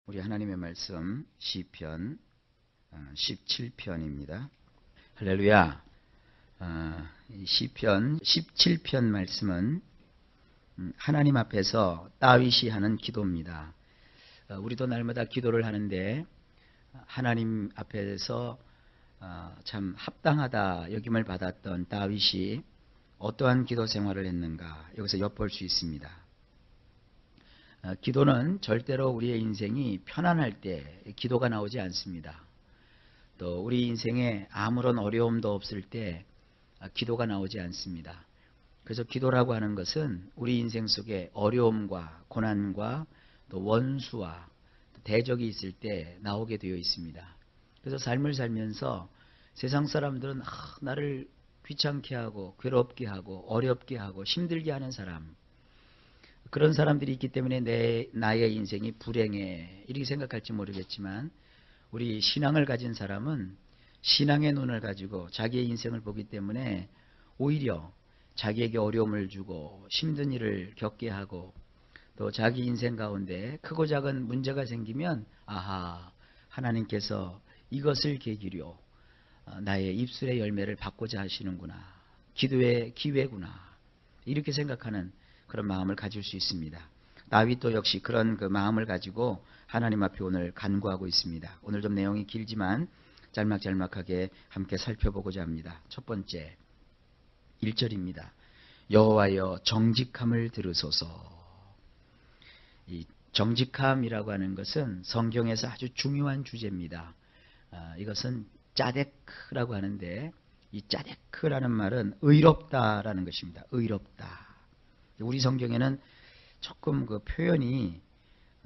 우리 하나님의 말씀 시편 17편입니다. 할렐루야. 이 시편 17편 말씀은 하나님 앞에서 다윗이 하는 기도입니다. 우리도 날마다 기도를 하는데 하나님 앞에서 참 합당하다 여김을 받았던 다윗이 어떠한 기도 생활을 했는가 여기서 엿볼 수 있습니다. 기도는 절대로 우리의 인생이 편안할 때 기도가 나오지 않습니다. 또 우리 인생에 아무런 어려움도 없을 때 기도가 나오지 않습니다. 그래서 기도라고 하는 것은 우리 인생 속에 어려움과 고난과 또 원수와 대적이 있을 때 나오게 되어 있습니다. 그래서 삶을 살면서 세상 사람들은 나를 귀찮게 하고 괴롭게 하고 어렵게 하고 힘들게 하는 사람, 그런 사람들이 있기 때문에 나의 인생이 불행해 이렇게 생각할지 모르겠지만, 우리 신앙을 가진 사람은 신앙의 눈을 가지고 자기의 인생을 보기 때문에 오히려 자기에게 어려움을 주고 힘든 일을 겪게 하고 또 자기 인생 가운데 크고 작은 문제가 생기면 하나님께서 이것을 계기로 나의 입술의 열매를 받고자 하시는구나, 기도의 기회구나, 이렇게 생각하는 그런 마음을 가질 수 있습니다. 다윗도 역시 그런 그 마음을 가지고 하나님 앞에 오늘 간구하고 있습니다. 오늘 좀 내용이 길지만 짤막짤막하게 함께 살펴보고자 합니다. 첫 번째 1절입니다. 여호와여 정직함을 들으소서. 이 정직함이라고 하는 것은 성경에서 아주 중요한 주제입니다. 이것은 짜데크라고 하는데, 이 짜데크라는 말은 의롭다라는 것입니다. 의롭다. 우리 성경에는 조금 그 표현이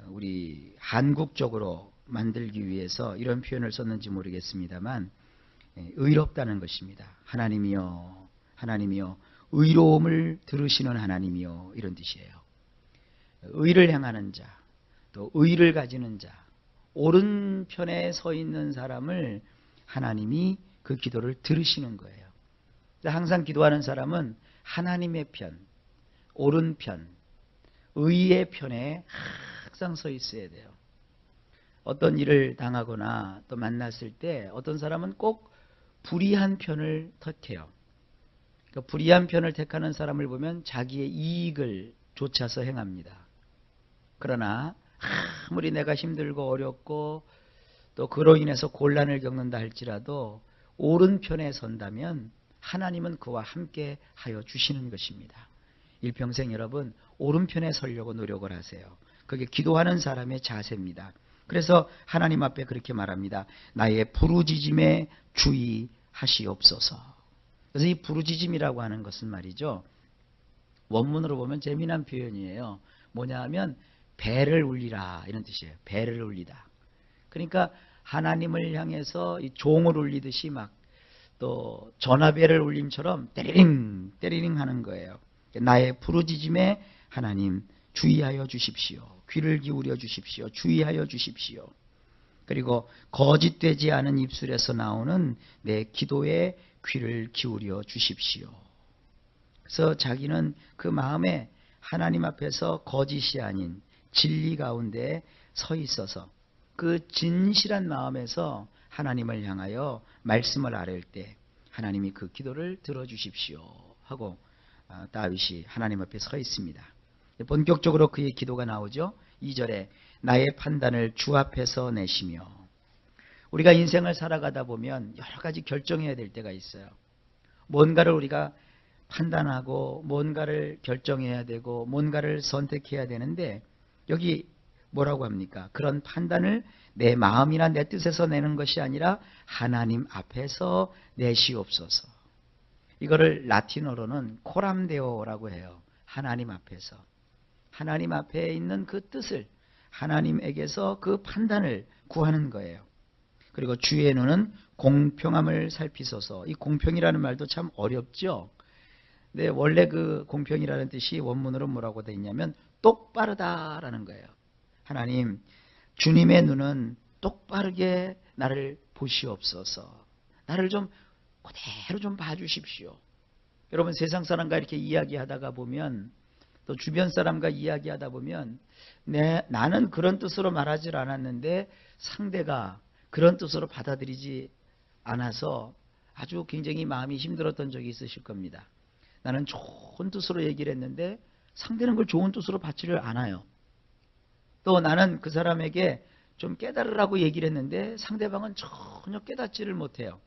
우리 한국적으로 만들기 위해서 이런 표현을 썼는지 모르겠습니다만, 의롭다는 것입니다. 하나님이여, 하나님이여, 의로움을 들으시는 하나님이여, 이런 뜻이에요. 의를 행하는 자, 또 의를 가지는 자, 옳은 편에 서 있는 사람을 하나님이 그 기도를 들으시는 거예요. 항상 기도하는 사람은 하나님의 편, 옳은 편, 의의 편에 항상 서 있어야 돼요. 어떤 일을 당하거나 또 만났을 때 어떤 사람은 꼭 불의한 편을 택해요. 그러니까 불의한 편을 택하는 사람을 보면 자기의 이익을 좇아서 행합니다. 그러나 아무리 내가 힘들고 어렵고 또 그로 인해서 곤란을 겪는다 할지라도 옳은 편에 선다면 하나님은 그와 함께 하여 주시는 것입니다. 일평생 여러분 오른편에 서려고 노력을 하세요. 그게 기도하는 사람의 자세입니다. 그래서 하나님 앞에 그렇게 말합니다. 나의 부르짖음에 주의하시옵소서. 그래서 이 부르짖음이라고 하는 것은 말이죠, 원문으로 보면 재미난 표현이에요. 뭐냐 하면 배를 울리라, 이런 뜻이에요. 배를 울리다. 그러니까 하나님을 향해서 이 종을 울리듯이 막 또 전화벨을 울림처럼 때리링 때리링 하는 거예요. 나의 부르짖음에 하나님 주의하여 주십시오. 귀를 기울여 주십시오. 주의하여 주십시오. 그리고 거짓되지 않은 입술에서 나오는 내 기도에 귀를 기울여 주십시오. 그래서 자기는 그 마음에 하나님 앞에서 거짓이 아닌 진리 가운데 서 있어서 그 진실한 마음에서 하나님을 향하여 말씀을 아뢰을 때 하나님이 그 기도를 들어주십시오 하고 다윗이 하나님 앞에 서 있습니다. 본격적으로 그의 기도가 나오죠. 2절에 나의 판단을 주 앞에서 내시며. 우리가 인생을 살아가다 보면 여러 가지 결정해야 될 때가 있어요. 뭔가를 우리가 판단하고 뭔가를 결정해야 되고 뭔가를 선택해야 되는데, 여기 뭐라고 합니까? 그런 판단을 내 마음이나 내 뜻에서 내는 것이 아니라 하나님 앞에서 내시옵소서. 이거를 라틴어로는 코람데오라고 해요. 하나님 앞에서. 하나님 앞에 있는 그 뜻을, 하나님에게서 그 판단을 구하는 거예요. 그리고 주의 눈은 공평함을 살피소서. 이 공평이라는 말도 참 어렵죠. 근데 원래 그 공평이라는 뜻이 원문으로 뭐라고 되어 있냐면 똑바르다라는 거예요. 하나님, 주님의 눈은 똑바르게 나를 보시옵소서. 나를 좀 그대로 좀 봐주십시오. 여러분, 세상 사람과 이렇게 이야기하다가 보면 또 주변 사람과 이야기하다 보면 나는 그런 뜻으로 말하지 않았는데 상대가 그런 뜻으로 받아들이지 않아서 아주 굉장히 마음이 힘들었던 적이 있으실 겁니다. 나는 좋은 뜻으로 얘기를 했는데 상대는 그걸 좋은 뜻으로 받지를 않아요. 또 나는 그 사람에게 좀 깨달으라고 얘기를 했는데 상대방은 전혀 깨닫지를 못해요.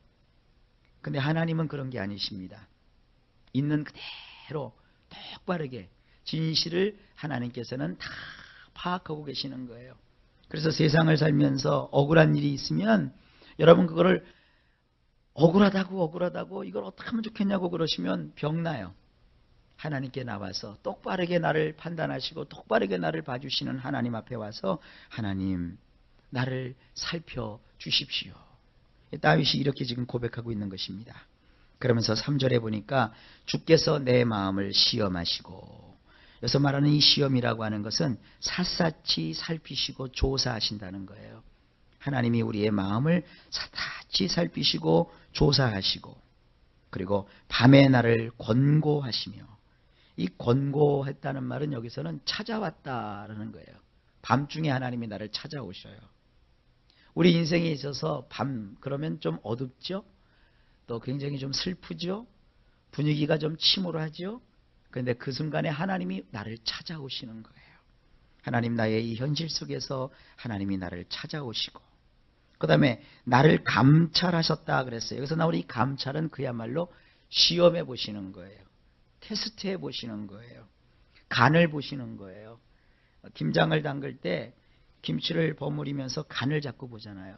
근데 하나님은 그런 게 아니십니다. 있는 그대로 똑바르게 진실을 하나님께서는 다 파악하고 계시는 거예요. 그래서 세상을 살면서 억울한 일이 있으면 여러분 그거를 억울하다고 이걸 어떻게 하면 좋겠냐고 그러시면 병나요. 하나님께 나와서 똑바르게 나를 판단하시고 똑바르게 나를 봐주시는 하나님 앞에 와서 하나님 나를 살펴주십시오. 다윗이 이렇게 지금 고백하고 있는 것입니다. 그러면서 3절에 보니까 주께서 내 마음을 시험하시고, 여기서 말하는 이 시험이라고 하는 것은 샅샅이 살피시고 조사하신다는 거예요. 하나님이 우리의 마음을 샅샅이 살피시고 조사하시고, 그리고 밤에 나를 권고하시며, 이 권고했다는 말은 여기서는 찾아왔다라는 거예요. 밤중에 하나님이 나를 찾아오셔요. 우리 인생에 있어서 밤 그러면 좀 어둡죠? 또 굉장히 좀 슬프죠? 분위기가 좀 침울하죠? 그런데 그 순간에 하나님이 나를 찾아오시는 거예요. 하나님 나의 이 현실 속에서 하나님이 나를 찾아오시고, 그 다음에 나를 감찰하셨다 그랬어요. 여기서 나오는 이 감찰은 그야말로 시험해 보시는 거예요. 테스트해 보시는 거예요. 간을 보시는 거예요. 김장을 담글 때 김치를 버무리면서 간을 자꾸 보잖아요.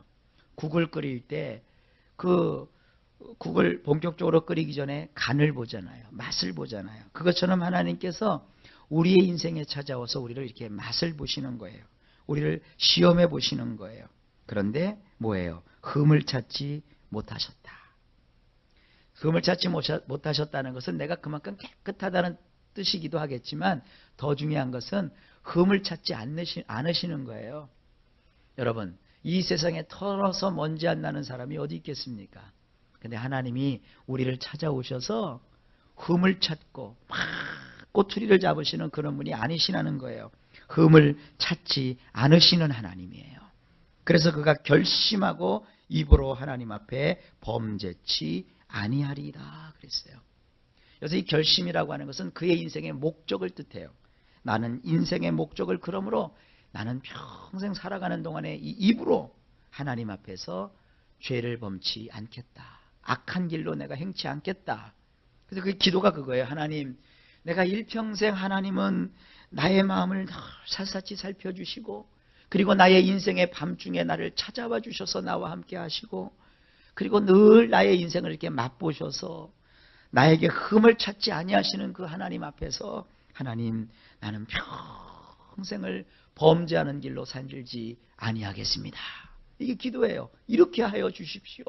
국을 끓일 때 그 국을 본격적으로 끓이기 전에 간을 보잖아요. 맛을 보잖아요. 그것처럼 하나님께서 우리의 인생에 찾아와서 우리를 이렇게 맛을 보시는 거예요. 우리를 시험해 보시는 거예요. 그런데 뭐예요? 흠을 찾지 못하셨다. 흠을 찾지 못하셨다는 것은 내가 그만큼 깨끗하다는 뜻이기도 하겠지만 더 중요한 것은 흠을 찾지 않으시는 거예요. 여러분, 이 세상에 털어서 먼지 안 나는 사람이 어디 있겠습니까? 근데 하나님이 우리를 찾아오셔서 흠을 찾고 막 꼬투리를 잡으시는 그런 분이 아니시라는 거예요. 흠을 찾지 않으시는 하나님이에요. 그래서 그가 결심하고 입으로 하나님 앞에 범죄치 아니하리라 그랬어요. 그래서 이 결심이라고 하는 것은 그의 인생의 목적을 뜻해요. 나는 인생의 목적을 그러므로 나는 평생 살아가는 동안에 이 입으로 하나님 앞에서 죄를 범치 않겠다. 악한 길로 내가 행치 않겠다. 그래서 그 기도가 그거예요. 하나님, 내가 일평생 하나님은 나의 마음을 샅샅이 살펴주시고, 그리고 나의 인생의 밤중에 나를 찾아와 주셔서 나와 함께 하시고, 그리고 늘 나의 인생을 이렇게 맛보셔서 나에게 흠을 찾지 아니하시는 그 하나님 앞에서 하나님, 나는 평생을 범죄하는 길로 산질지 아니하겠습니다. 이게 기도예요. 이렇게 하여 주십시오.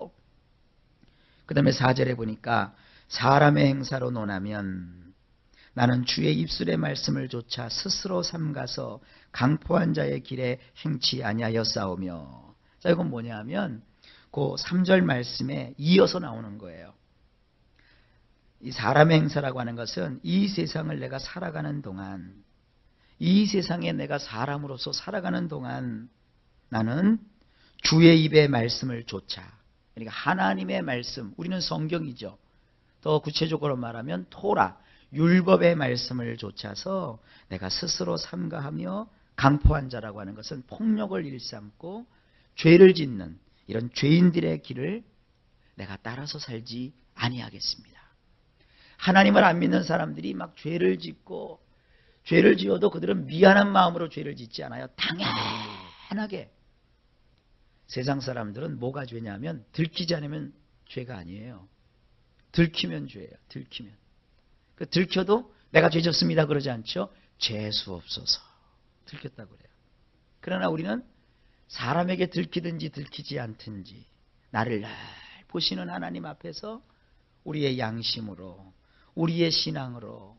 그 다음에 4절에 보니까 사람의 행사로 논하면 나는 주의 입술의 말씀을 조차 스스로 삼가서 강포한 자의 길에 행치 아니하였사오며. 자, 이건 뭐냐 하면 그 3절 말씀에 이어서 나오는 거예요. 이 사람의 행사라고 하는 것은 이 세상을 내가 살아가는 동안, 이 세상에 내가 사람으로서 살아가는 동안 나는 주의 입의 말씀을 조차, 그러니까 하나님의 말씀, 우리는 성경이죠. 더 구체적으로 말하면 토라, 율법의 말씀을 조차서 내가 스스로 삼가하며 강포한 자라고 하는 것은 폭력을 일삼고 죄를 짓는 이런 죄인들의 길을 내가 따라서 살지 아니하겠습니다. 하나님을 안 믿는 사람들이 막 죄를 짓고, 죄를 지어도 그들은 미안한 마음으로 죄를 짓지 않아요. 당연하게. 세상 사람들은 뭐가 죄냐면 들키지 않으면 죄가 아니에요. 들키면 죄예요. 들키면. 들켜도 내가 죄 졌습니다 그러지 않죠. 죄수 없어서 들켰다고 그래요. 그러나 우리는 사람에게 들키든지 들키지 않든지 나를 날 보시는 하나님 앞에서 우리의 양심으로, 우리의 신앙으로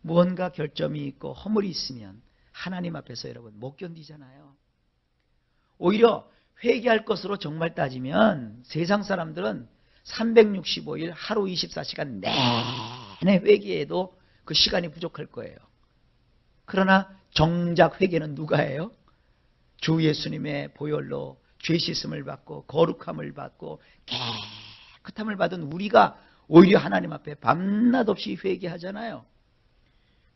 무언가 결점이 있고 허물이 있으면 하나님 앞에서 여러분 못 견디잖아요. 오히려 회개할 것으로 정말 따지면 세상 사람들은 365일 하루 24시간 내내 회개해도 그 시간이 부족할 거예요. 그러나 정작 회개는 누가 해요? 주 예수님의 보혈로 죄 씻음을 받고 거룩함을 받고 깨끗함을 받은 우리가 오히려 하나님 앞에 밤낮 없이 회개하잖아요.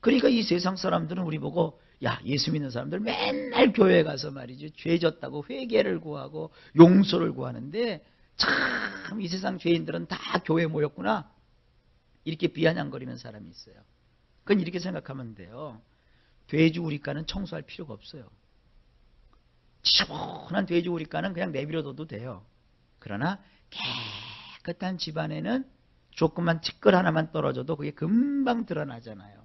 그러니까 이 세상 사람들은 우리 보고 야, 예수 믿는 사람들 맨날 교회에 가서 말이죠, 죄 졌다고 회개를 구하고 용서를 구하는데 참 이 세상 죄인들은 다 교회에 모였구나, 이렇게 비아냥거리는 사람이 있어요. 그건 이렇게 생각하면 돼요. 돼지우리가는 청소할 필요가 없어요. 지저분한 돼지우리가는 그냥 내버려둬도 돼요. 그러나 깨끗한 집안에는 조금만 티끌 하나만 떨어져도 그게 금방 드러나잖아요.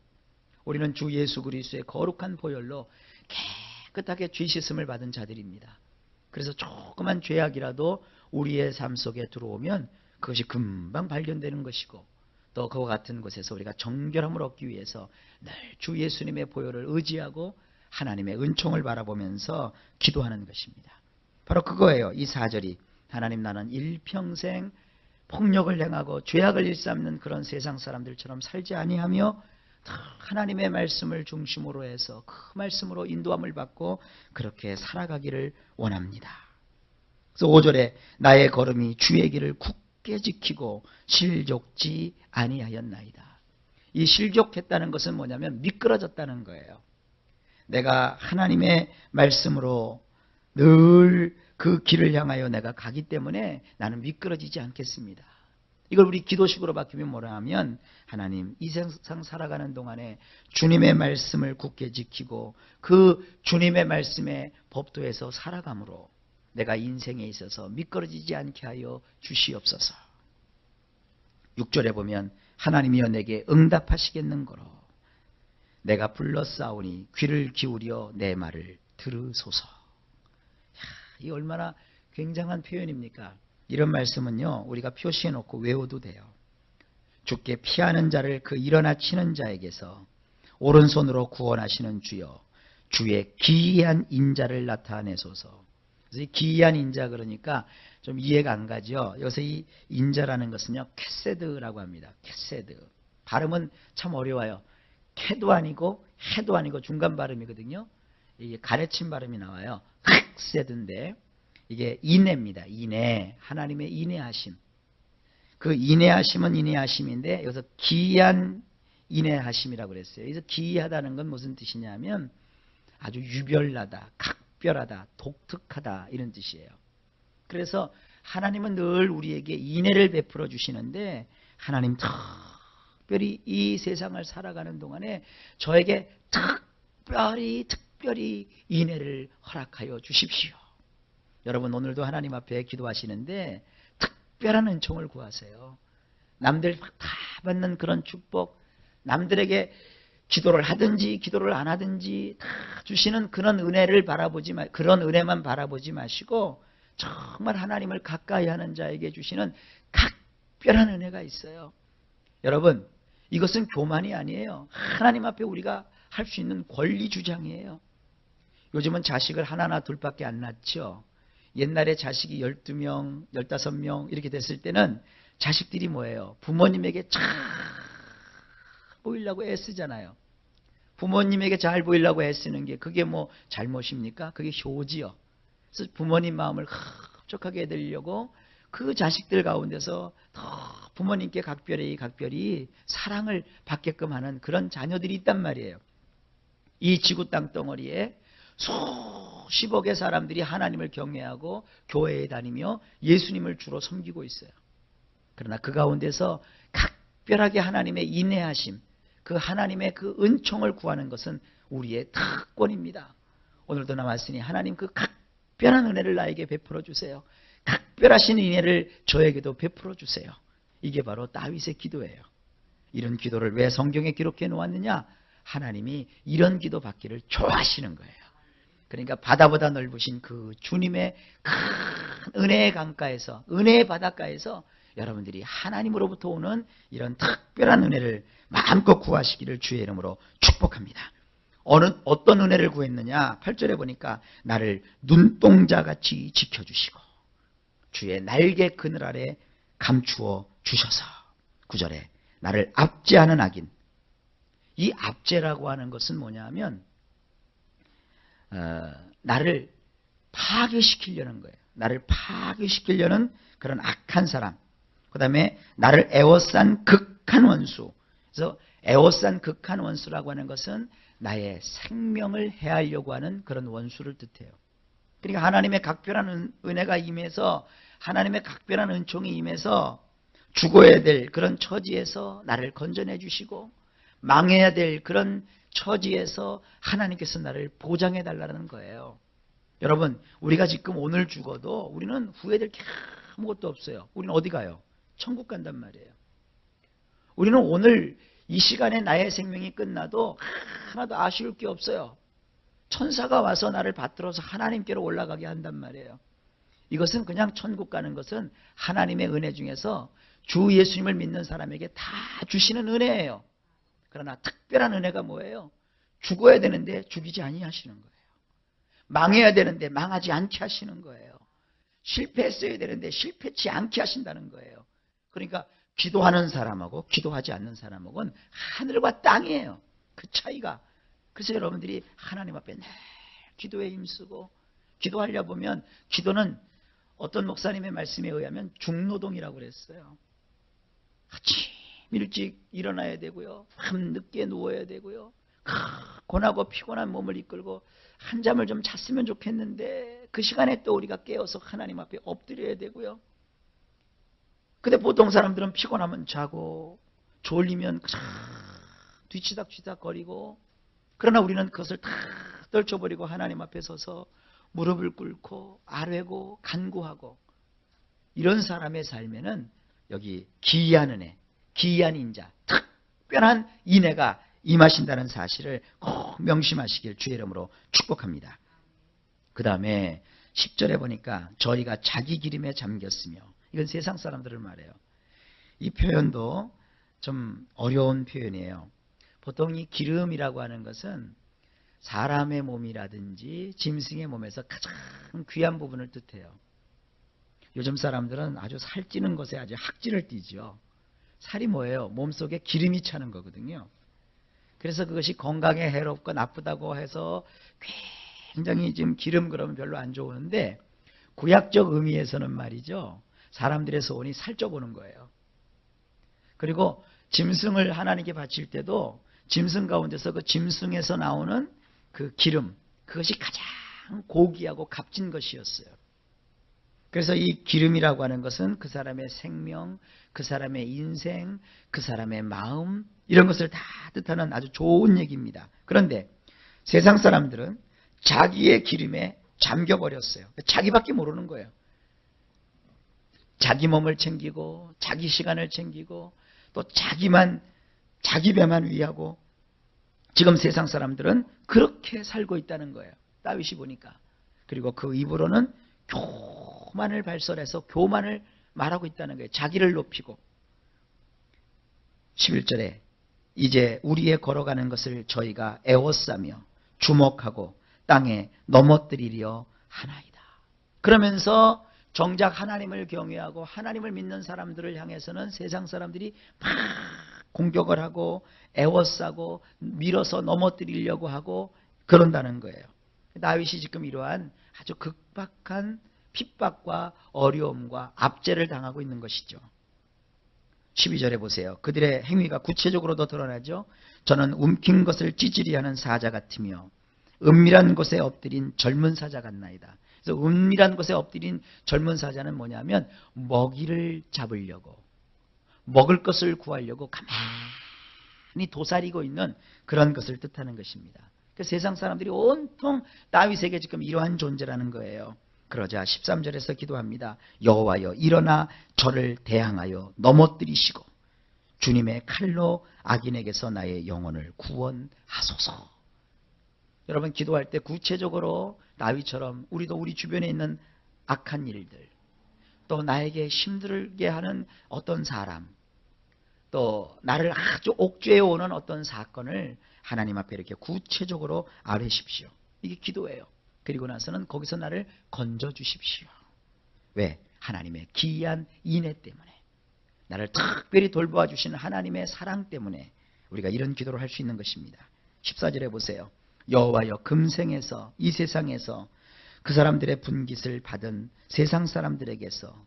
우리는 주 예수 그리스도의 거룩한 보혈로 깨끗하게 죄 씻음을 받은 자들입니다. 그래서 조그만 죄악이라도 우리의 삶 속에 들어오면 그것이 금방 발견되는 것이고, 또 그와 같은 곳에서 우리가 정결함을 얻기 위해서 늘 주 예수님의 보혈을 의지하고 하나님의 은총을 바라보면서 기도하는 것입니다. 바로 그거예요. 이 4절이 하나님, 나는 일평생 폭력을 행하고 죄악을 일삼는 그런 세상 사람들처럼 살지 아니하며 하나님의 말씀을 중심으로 해서 그 말씀으로 인도함을 받고 그렇게 살아가기를 원합니다. 그래서 5절에 나의 걸음이 주의 길을 굳게 지키고 실족지 아니하였나이다. 이 실족했다는 것은 뭐냐면 미끄러졌다는 거예요. 내가 하나님의 말씀으로 늘 그 길을 향하여 내가 가기 때문에 나는 미끄러지지 않겠습니다. 이걸 우리 기도식으로 바뀌면 뭐라 하면, 하나님, 이 세상 살아가는 동안에 주님의 말씀을 굳게 지키고 그 주님의 말씀의 법도에서 살아감으로 내가 인생에 있어서 미끄러지지 않게 하여 주시옵소서. 6절에 보면 하나님이여 내게 응답하시겠는거로 내가 불렀사오니 귀를 기울여 내 말을 들으소서. 이 얼마나 굉장한 표현입니까? 이런 말씀은요, 우리가 표시해 놓고 외워도 돼요. 주께 피하는 자를 그 일어나 치는 자에게서 오른손으로 구원하시는 주여, 주의 기이한 인자를 나타내소서. 그래서 이 기이한 인자, 그러니까 좀 이해가 안 가죠. 여기서 이 인자라는 것은요, 캐세드라고 합니다. 캐세드. 발음은 참 어려워요. 캐도 아니고 해도 아니고 중간 발음이거든요. 이게 가래친 발음이 나와요. 캐세드인데 이게 인애입니다. 인애. 하나님의 인애하심. 그 인애하심은 인애하심인데 여기서 기이한 인애하심이라고 그랬어요. 그래서 기이하다는 건 무슨 뜻이냐면 아주 유별나다, 각별하다, 독특하다, 이런 뜻이에요. 그래서 하나님은 늘 우리에게 인애를 베풀어 주시는데, 하나님 특별히 이 세상을 살아가는 동안에 저에게 특별히 인애를 허락하여 주십시오. 여러분, 오늘도 하나님 앞에 기도하시는데 특별한 은총을 구하세요. 남들 다 받는 그런 축복, 남들에게 기도를 하든지 기도를 안 하든지 다 주시는 그런 은혜를 그런 은혜만 바라보지 마시고 정말 하나님을 가까이 하는 자에게 주시는 각별한 은혜가 있어요. 여러분, 이것은 교만이 아니에요. 하나님 앞에 우리가 할 수 있는 권리 주장이에요. 요즘은 자식을 하나나 둘밖에 안 낳죠. 옛날에 자식이 12명, 15명 이렇게 됐을 때는 자식들이 뭐예요? 부모님에게 잘 보이려고 애쓰잖아요. 부모님에게 잘 보이려고 애쓰는 게 그게 뭐 잘못입니까? 그게 효지요. 그래서 부모님 마음을 흡족하게 해드리려고 그 자식들 가운데서 더 부모님께 각별히 사랑을 받게끔 하는 그런 자녀들이 있단 말이에요. 이 지구 땅덩어리에 수십억의 사람들이 하나님을 경외하고 교회에 다니며 예수님을 주로 섬기고 있어요. 그러나 그 가운데서 각별하게 하나님의 인애하심, 그 하나님의 그 은총을 구하는 것은 우리의 특권입니다. 오늘도 나왔으니 하나님 그 각별한 은혜를 나에게 베풀어 주세요. 각별하신 은혜를 저에게도 베풀어 주세요. 이게 바로 다윗의 기도예요. 이런 기도를 왜 성경에 기록해 놓았느냐? 하나님이 이런 기도 받기를 좋아하시는 거예요. 그러니까 바다보다 넓으신 그 주님의 큰 은혜의 강가에서, 은혜의 바닷가에서 여러분들이 하나님으로부터 오는 이런 특별한 은혜를 마음껏 구하시기를 주의 이름으로 축복합니다. 어떤 은혜를 구했느냐? 8절에 보니까 나를 눈동자같이 지켜주시고 주의 날개 그늘 아래 감추어 주셔서, 9절에 나를 압제하는 악인, 이 압제라고 하는 것은 뭐냐면 나를 파괴시키려는 거예요. 나를 파괴시키려는 그런 악한 사람. 그 다음에 나를 애워싼 극한 원수. 그래서 애워싼 극한 원수라고 하는 것은 나의 생명을 해하려고 하는 그런 원수를 뜻해요. 그러니까 하나님의 각별한 은혜가 임해서, 하나님의 각별한 은총이 임해서 죽어야 될 그런 처지에서 나를 건져내 주시고, 망해야 될 그런 처지에서 하나님께서 나를 보장해 달라는 거예요. 여러분, 우리가 지금 오늘 죽어도 우리는 후회될 게 아무것도 없어요. 우리는 어디 가요? 천국 간단 말이에요. 우리는 오늘 이 시간에 나의 생명이 끝나도 하나도 아쉬울 게 없어요. 천사가 와서 나를 받들어서 하나님께로 올라가게 한단 말이에요. 이것은 그냥 천국 가는 것은 하나님의 은혜 중에서 주 예수님을 믿는 사람에게 다 주시는 은혜예요. 그러나 특별한 은혜가 뭐예요? 죽어야 되는데 죽이지 아니하시는 거예요. 망해야 되는데 망하지 않게 하시는 거예요. 실패했어야 되는데 실패치 않게 하신다는 거예요. 그러니까 기도하는 사람하고 기도하지 않는 사람하고는 하늘과 땅이에요. 그 차이가. 그래서 여러분들이 하나님 앞에 늘 기도에 힘쓰고, 기도하려 보면 기도는 어떤 목사님의 말씀에 의하면 중노동이라고 그랬어요. 아침 일찍 일어나야 되고요, 밤 늦게 누워야 되고요, 고나고 피곤한 몸을 이끌고 한잠을 좀 잤으면 좋겠는데 그 시간에 또 우리가 깨어서 하나님 앞에 엎드려야 되고요. 근데 보통 사람들은 피곤하면 자고 졸리면 뒤치닥뒤치닥 거리고, 그러나 우리는 그것을 다 떨쳐버리고 하나님 앞에 서서 무릎을 꿇고 아뢰고 간구하고, 이런 사람의 삶에는 여기 기이한 은혜, 기이한 인자, 특별한 인애가 임하신다는 사실을 꼭 명심하시길 주의 이름으로 축복합니다. 그 다음에 10절에 보니까 저희가 자기 기름에 잠겼으며, 이건 세상 사람들을 말해요. 이 표현도 좀 어려운 표현이에요. 보통 이 기름이라고 하는 것은 사람의 몸이라든지 짐승의 몸에서 가장 귀한 부분을 뜻해요. 요즘 사람들은 아주 살찌는 것에 아주 학질을 띠죠. 살이 뭐예요? 몸속에 기름이 차는 거거든요. 그래서 그것이 건강에 해롭고 나쁘다고 해서 굉장히 지금 기름 그러면 별로 안 좋은데, 구약적 의미에서는 말이죠, 사람들의 소원이 살쪄보는 거예요. 그리고 짐승을 하나님께 바칠 때도 짐승 가운데서 그 짐승에서 나오는 그 기름, 그것이 가장 고귀하고 값진 것이었어요. 그래서 이 기름이라고 하는 것은 그 사람의 생명, 그 사람의 인생, 그 사람의 마음, 이런 것을 다 뜻하는 아주 좋은 얘기입니다. 그런데 세상 사람들은 자기의 기름에 잠겨버렸어요. 자기밖에 모르는 거예요. 자기 몸을 챙기고 자기 시간을 챙기고 또 자기 배만 위하고, 지금 세상 사람들은 그렇게 살고 있다는 거예요. 다윗이 보니까. 그리고 그 입으로는 교만을 발설해서 교만을 말하고 있다는 거예요. 자기를 높이고. 11절에 이제 우리의 걸어가는 것을 저희가 애워싸며 주목하고 땅에 넘어뜨리려 하나이다. 그러면서 정작 하나님을 경외하고 하나님을 믿는 사람들을 향해서는 세상 사람들이 막 공격을 하고 애워싸고 밀어서 넘어뜨리려고 하고 그런다는 거예요. 다윗이 지금 이러한 아주 극박한 핍박과 어려움과 압제를 당하고 있는 것이죠. 12절에 보세요. 그들의 행위가 구체적으로 더 드러나죠. 저는 움킨 것을 찌질이하는 사자 같으며 은밀한 곳에 엎드린 젊은 사자 같나이다. 그래서 은밀한 곳에 엎드린 젊은 사자는 뭐냐면 먹이를 잡으려고, 먹을 것을 구하려고 가만히 도사리고 있는 그런 것을 뜻하는 것입니다. 그래서 세상 사람들이 온통 다윗에게 지금 이러한 존재라는 거예요. 그러자 13절에서 기도합니다. 여호와여, 일어나 저를 대항하여 넘어뜨리시고 주님의 칼로 악인에게서 나의 영혼을 구원하소서. 여러분, 기도할 때 구체적으로 다윗처럼 우리도 우리 주변에 있는 악한 일들, 또 나에게 힘들게 하는 어떤 사람, 또 나를 아주 옥죄해 오는 어떤 사건을 하나님 앞에 이렇게 구체적으로 아뢰십시오. 이게 기도예요. 그리고 나서는 거기서 나를 건져주십시오. 왜? 하나님의 기이한 인애 때문에, 나를 특별히 돌보아 주시는 하나님의 사랑 때문에 우리가 이런 기도를 할 수 있는 것입니다. 14절에 보세요. 여호와여 금생에서 이 세상에서 그 사람들의 분깃을 받은 세상 사람들에게서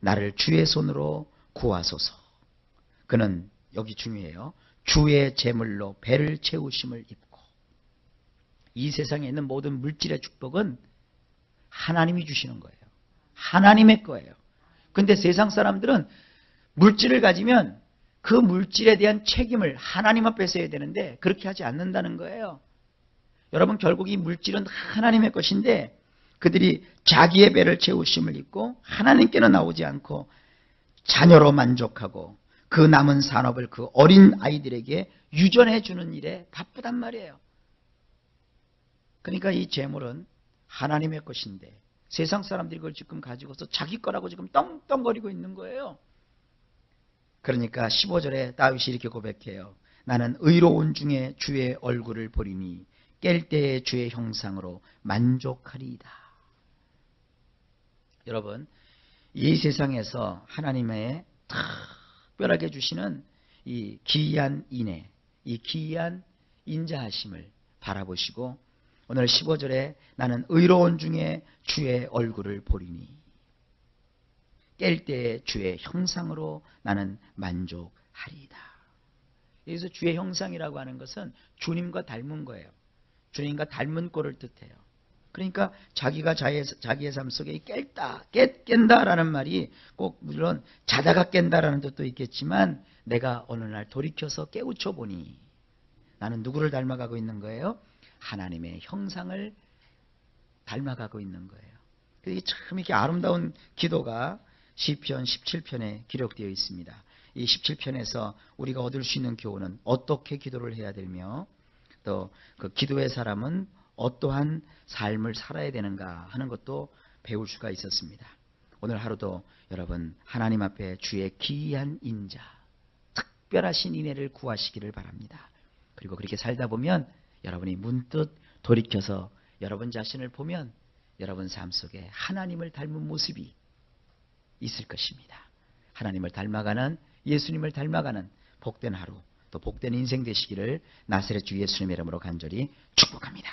나를 주의 손으로 구하소서. 그는 여기 중요해요. 주의 제물로 배를 채우심을 입고. 이 세상에 있는 모든 물질의 축복은 하나님이 주시는 거예요. 하나님의 거예요. 근데 세상 사람들은 물질을 가지면 그 물질에 대한 책임을 하나님 앞에 해야 되는데 그렇게 하지 않는다는 거예요. 여러분, 결국 이 물질은 하나님의 것인데 그들이 자기의 배를 채우심을 입고 하나님께는 나오지 않고 자녀로 만족하고 그 남은 산업을 그 어린 아이들에게 유전해 주는 일에 바쁘단 말이에요. 그러니까 이 재물은 하나님의 것인데 세상 사람들이 그걸 지금 가지고서 자기 거라고 지금 떵떵거리고 있는 거예요. 그러니까 15절에 다윗이 이렇게 고백해요. 나는 의로운 중에 주의 얼굴을 보리니 깰 때에 주의 형상으로 만족하리이다. 여러분, 이 세상에서 하나님의 특별하게 주시는 이 기이한 인애, 이 기이한 인자하심을 바라보시고 오늘 15절에 나는 의로운 중에 주의 얼굴을 보리니 깰 때에 주의 형상으로 나는 만족하리이다. 여기서 주의 형상이라고 하는 것은 주님과 닮은 거예요. 주님과 닮은 꼴을 뜻해요. 그러니까 자기가 자기의 삶 속에 깬다라는 말이 꼭 물론 자다가 깬다라는 뜻도 있겠지만 내가 어느 날 돌이켜서 깨우쳐 보니 나는 누구를 닮아가고 있는 거예요? 하나님의 형상을 닮아가고 있는 거예요. 이게 참 이렇게 아름다운 기도가 시편 17편에 기록되어 있습니다. 이 17편에서 우리가 얻을 수 있는 교훈은 어떻게 기도를 해야 되며 또 그 기도의 사람은 어떠한 삶을 살아야 되는가 하는 것도 배울 수가 있었습니다. 오늘 하루도 여러분 하나님 앞에 주의 기이한 인자, 특별하신 인애를 구하시기를 바랍니다. 그리고 그렇게 살다 보면 여러분이 문득 돌이켜서 여러분 자신을 보면 여러분 삶 속에 하나님을 닮은 모습이 있을 것입니다. 하나님을 닮아가는, 예수님을 닮아가는 복된 하루, 또 복된 인생 되시기를 나사렛 주 예수님의 이름으로 간절히 축복합니다.